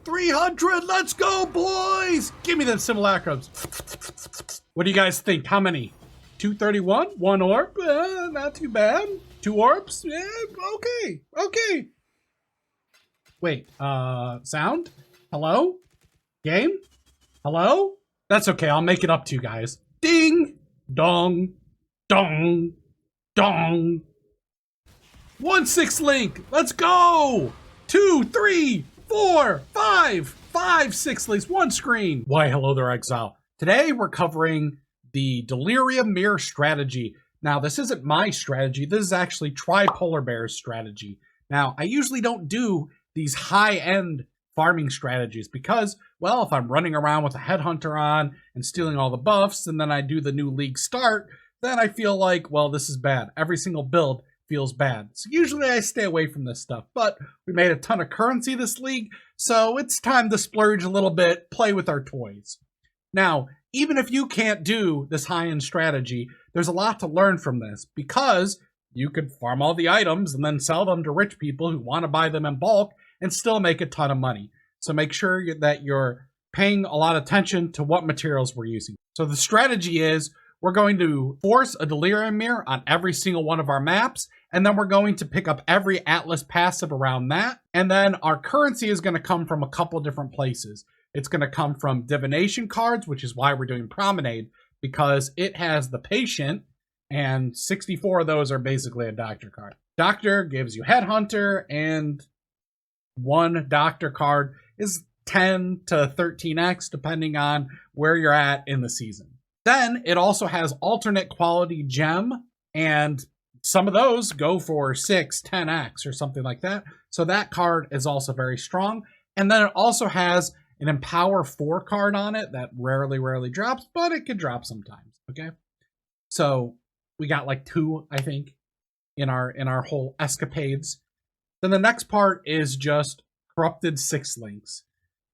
300, let's go, boys! Give me them simulacrums. What do you guys think? How many? 231? One orb? Not too bad. 2 orbs? Yeah, okay. Okay. Wait, sound? Hello? Game? Hello? That's okay, I'll make it up to you guys. Ding! Dong! Dong! Dong! 1-6 link! Let's go! 2, 3, 4, 5! 5 6 links, 1 screen! Why, hello there, Exile. Today we're covering the Delirium Mirror strategy. Now, this isn't my strategy, this is actually Tripolar Bear's strategy. Now, I usually don't do these high-end farming strategies because, well, if I'm running around with a headhunter on and stealing all the buffs and then I do the new league start, then I feel like, well, this is bad. Every single build feels bad. So usually I stay away from this stuff, but we made a ton of currency this league, so it's time to splurge a little bit, play with our toys. Now, even if you can't do this high-end strategy, there's a lot to learn from this because you could farm all the items and then sell them to rich people who want to buy them in bulk and still make a ton of money. So make sure that you're paying a lot of attention to what materials we're using. So the strategy is we're going to force a Delirium Mirror on every single one of our maps, and then we're going to pick up every Atlas passive around that, and then our currency is going to come from a couple different places. It's going to come from divination cards, which is why we're doing Prominade, because it has the patient, and 64 of those are basically a doctor card. Doctor gives you headhunter, and 1 doctor card is 10 to 13x, depending on where you're at in the season. Then it also has alternate quality gem, and some of those go for 6, 10x or something like that. So that card is also very strong. And then it also has an Empower 4 card on it that rarely drops, but it can drop sometimes, okay? So we got like 2, I think, in our whole escapades. Then the next part is just corrupted 6 links.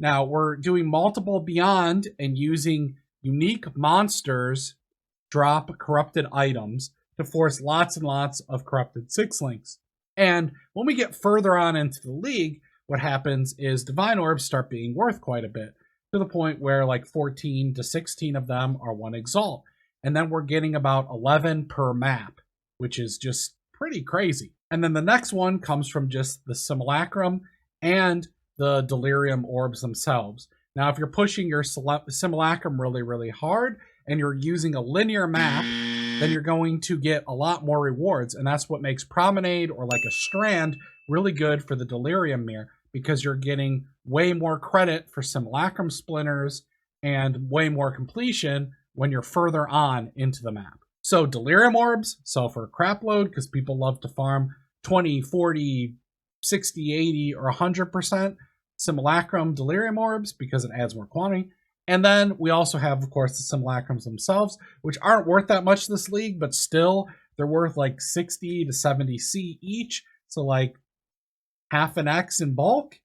Now we're doing multiple beyond and using unique monsters drop corrupted items to force lots and lots of corrupted 6 links. And when we get further on into the league, what happens is divine orbs start being worth quite a bit, to the point where like 14 to 16 of them are 1 exalt. And then we're getting about 11 per map, which is just pretty crazy. And then the next one comes from just the Simulacrum and the Delirium orbs themselves. Now, if you're pushing your Simulacrum really hard and you're using a linear map, then you're going to get a lot more rewards. And that's what makes Promenade or like a Strand really good for the Delirium Mirror, because you're getting way more credit for Simulacrum splinters and way more completion when you're further on into the map. So Delirium orbs sell for a crap load because people love to farm 20, 40, 60, 80, or 100%. Simulacrum Delirium orbs because it adds more quantity. And then we also have, of course, the Simulacrums themselves, which aren't worth that much this league, but still they're worth like 60 to 70 C each. So like half an X in bulk,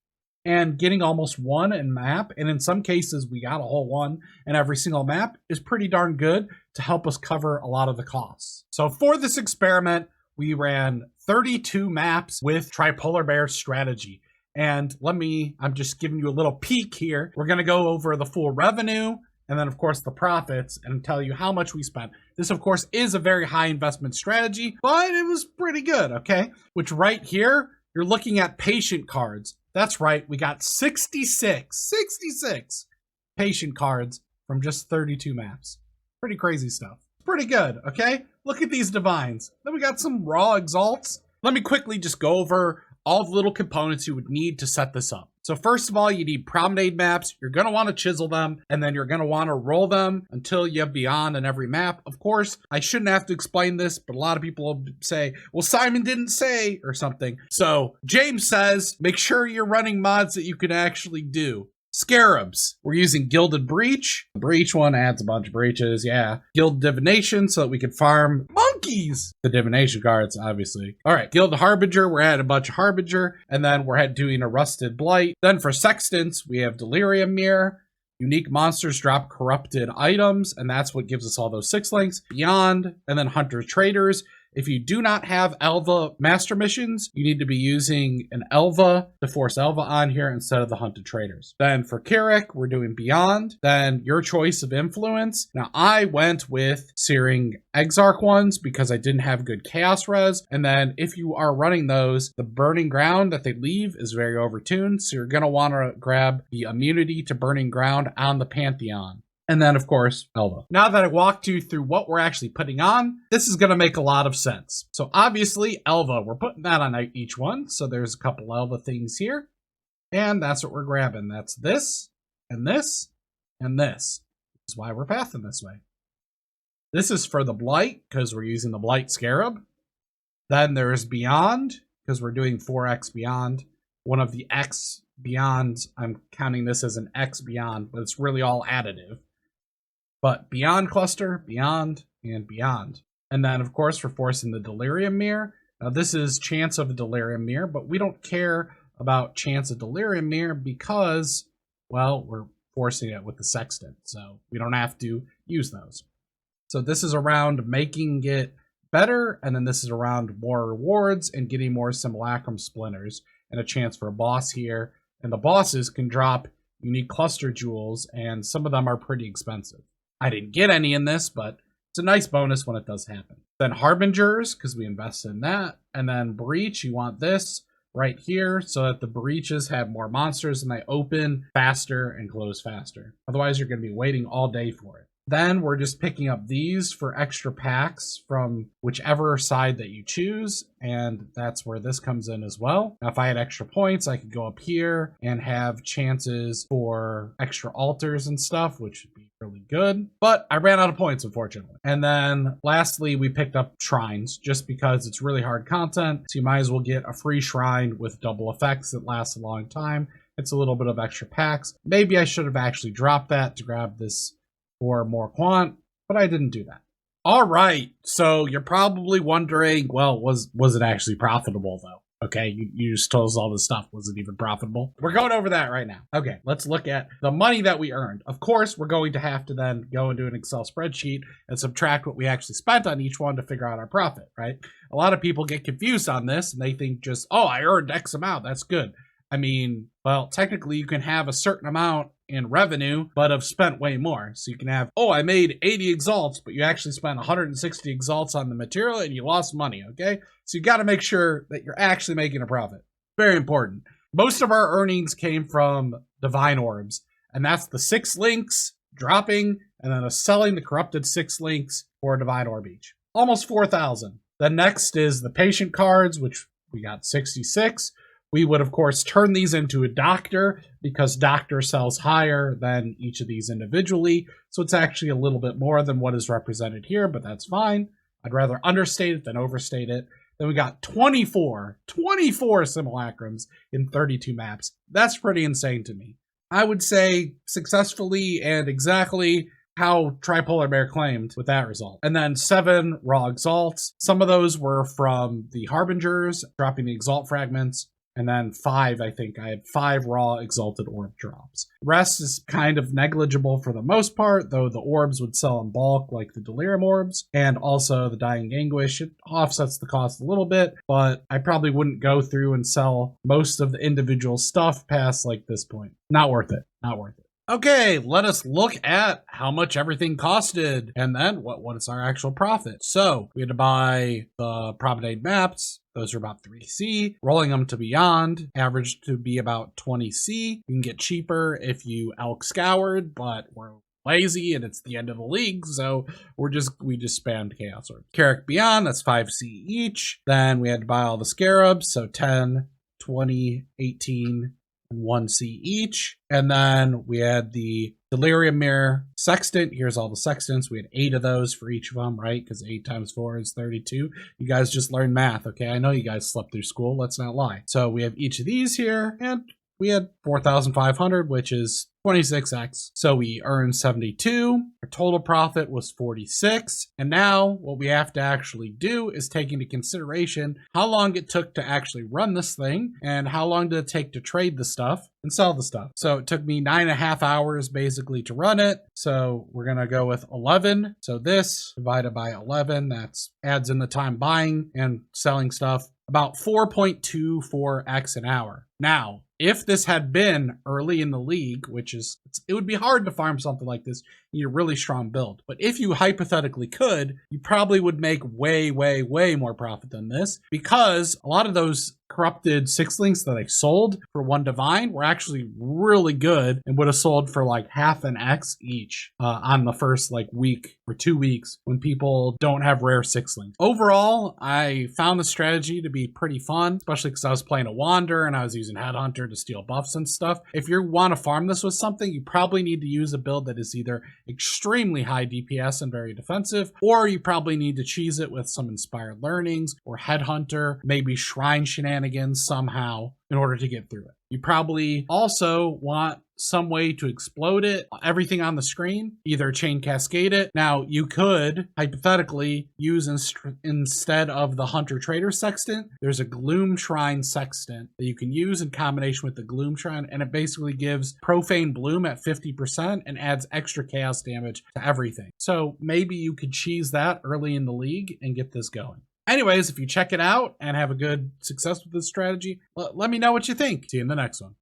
and getting almost 1 in map. And in some cases, we got a whole 1 in every single map is pretty darn good to help us cover a lot of the costs. So for this experiment, we ran 32 maps with Tripolar Bear's strategy. And I'm just giving you a little peek here. We're going to go over the full revenue and then, of course, the profits and tell you how much we spent. This, of course, is a very high investment strategy, but it was pretty good, okay? Which right here, you're looking at patient cards. That's right. We got 66 patient cards from just 32 maps. Pretty crazy stuff. Pretty good, okay? Look at these divines. Then we got some raw exalts. Let me quickly just go over all the little components you would need to set this up. So first of all, you need Promenade maps. You're going to want to chisel them, and then you're going to want to roll them until you have beyond on every map. Of course, I shouldn't have to explain this, but a lot of people will say, well, Simon didn't say, or something. So James says, make sure you're running mods that you can actually do. Scarabs. We're using Gilded Breach. The Breach one adds a bunch of breaches, yeah. Gilded Divination so that we can farm monkeys. The Divination cards, obviously. All right, Gilded Harbinger. We're adding a bunch of Harbinger. And then we're doing a Rusted Blight. Then for Sextants, we have Delirium Mirror. Unique monsters drop corrupted items, and that's what gives us all those 6 links. Beyond, and then Hunter Traders. If you do not have Elva master missions, you need to be using an Elva to force Elva on here instead of the hunted traders. Then for Kirik, we're doing Beyond. Then your choice of influence. Now I went with Searing Exarch ones because I didn't have good Chaos Res. And then if you are running those, the Burning Ground that they leave is very overtuned. So you're going to want to grab the immunity to Burning Ground on the Pantheon. And then, of course, Elva. Now that I walked you through what we're actually putting on, this is going to make a lot of sense. So obviously, Elva, we're putting that on each one. So there's a couple Elva things here. And that's what we're grabbing. That's this, and this, and this. This is why we're pathing this way. This is for the Blight, because we're using the Blight Scarab. Then there's Beyond, because we're doing 4x Beyond. One of the X Beyonds, I'm counting this as an X Beyond, but it's really all additive. But Beyond Cluster, Beyond, and Beyond. And then, of course, we're forcing the Delirium Mirror. Now, this is chance of a Delirium Mirror, but we don't care about chance of Delirium Mirror because, well, we're forcing it with the Sextant, so we don't have to use those. So this is around making it better, and then this is around more rewards and getting more Simulacrum Splinters and a chance for a boss here. And the bosses can drop unique cluster jewels, and some of them are pretty expensive. I didn't get any in this, but it's a nice bonus when it does happen. Then Harbingers, because we invested in that. And then Breach, you want this right here so that the breaches have more monsters and they open faster and close faster. Otherwise, you're going to be waiting all day for it. Then we're just picking up these for extra packs from whichever side that you choose, and that's where this comes in as well. Now, if I had extra points, I could go up here and have chances for extra altars and stuff, which would be really good. But I ran out of points, unfortunately. And then lastly, we picked up shrines just because it's really hard content, so you might as well get a free shrine with double effects that lasts a long time. It's a little bit of extra packs. Maybe I should have actually dropped that to grab this for more quant, but I didn't do that. All right, so you're probably wondering, well, was it actually profitable though? Okay, you just told us all this stuff. Was it even profitable? We're going over that right now. Okay, let's look at the money that we earned. Of course, we're going to have to then go into an Excel spreadsheet and subtract what we actually spent on each one to figure out our profit, right? A lot of people get confused on this and they think just, oh, I earned X amount, that's good. I mean, well, technically you can have a certain amount in revenue, but have spent way more. So you can have, oh, I made 80 exalts, but you actually spent 160 exalts on the material and you lost money, okay? So you got to make sure that you're actually making a profit. Very important. Most of our earnings came from divine orbs, and that's the 6 links dropping and then selling the corrupted 6 links for a divine orb each. Almost 4,000. The next is the patient cards, which we got 66. We would, of course, turn these into a doctor because doctor sells higher than each of these individually. So it's actually a little bit more than what is represented here, but that's fine. I'd rather understate it than overstate it. Then we got 24 simulacrums in 32 maps. That's pretty insane to me. I would say successfully and exactly how Tripolar Bear claimed with that result. And then 7 raw exalts. Some of those were from the Harbingers, dropping the exalt fragments. And then 5, I think I had 5 raw exalted orb drops. Rest is kind of negligible for the most part, though the orbs would sell in bulk like the Delirium orbs, and also the Dying Anguish. It offsets the cost a little bit, but I probably wouldn't go through and sell most of the individual stuff past like this point. Not worth it. Not worth it. Okay, let us look at how much everything costed, and then what is our actual profit. So we had to buy the Prominade maps. Those are about 3C. Rolling them to Beyond, averaged to be about 20C. You can get cheaper if you elk scoured, but we're lazy and it's the end of the league, so we just spammed Chaos Orb. Kirik Beyond, that's 5C each. Then we had to buy all the scarabs, so 10, 20, 18, and 1C each. And then we had the Delirium Mirror Sextant. Here's all the Sextants. We had 8 of those for each of them, right? Because 8 times 4 is 32. You guys just learned math, okay? I know you guys slept through school. Let's not lie. So we have each of these here, and we had 4,500, which is 26x. So we earned 72. Our total profit was 46. And now what we have to actually do is take into consideration how long it took to actually run this thing and how long did it take to trade the stuff and sell the stuff. So it took me 9.5 hours basically to run it. So we're going to go with 11. So this divided by 11, that's adds in the time buying and selling stuff, about 4.24x an hour. Now, if this had been early in the league, which is, it would be hard to farm something like this. You need a really strong build. But if you hypothetically could, you probably would make way, way, way more profit than this, because a lot of those corrupted sixlings that I sold for 1 divine were actually really good and would have sold for like half an X each on the first like week or 2 weeks when people don't have rare sixlings. Overall, I found the strategy to be pretty fun, especially because I was playing a Wander and I was using Headhunter to steal buffs and stuff. If you want to farm this with something, you probably need to use a build that is either extremely high DPS and very defensive, or you probably need to cheese it with some Inspired Learnings or Headhunter, maybe Shrine shenanigans somehow in order to get through it. You probably also want some way to explode it, everything on the screen, either chain cascade it. Now, you could hypothetically use instead of the Hunter Trader Sextant, there's a Gloom Shrine Sextant that you can use in combination with the Gloom Shrine, and it basically gives Profane Bloom at 50% and adds extra chaos damage to everything. So maybe you could cheese that early in the league and get this going. Anyways, if you check it out and have a good success with this strategy, let me know what you think. See you in the next one.